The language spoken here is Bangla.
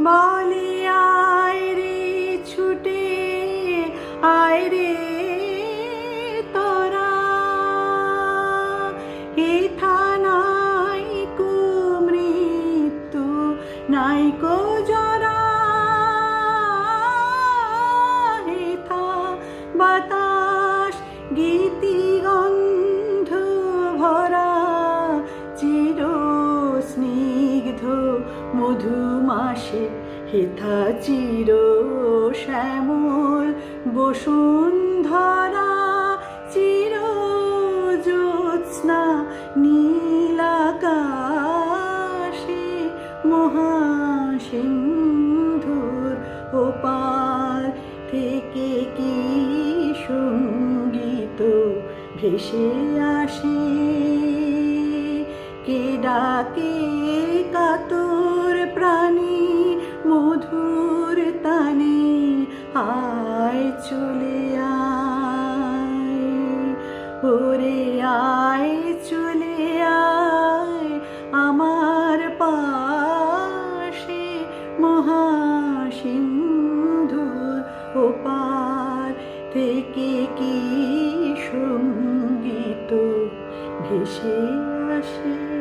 বলে আয় রে ছুটে আয় রে তোরা, হেথা নাইকো মৃত্যু নাইকো জরা, হেথা বাতাস গীতি গন্ধ ভরা, চির স্নিগ্ধ মধুমাসে হেথা চির শ্যামল বসুন্ধরা, চির জ্যোৎস্না নীলাকাশে মহাসিন্ধুর ওপার থেকে কি সঙ্গীত ভেসে আসে, কে ডাকে কাতর প্রাণী মধুর তানে, আয় চলে আয় ওরে আয় চলে আয় আমার পাশে, মহাসিন্ধুর ওপার থেকে কি সঙ্গীত ভেসে আসে।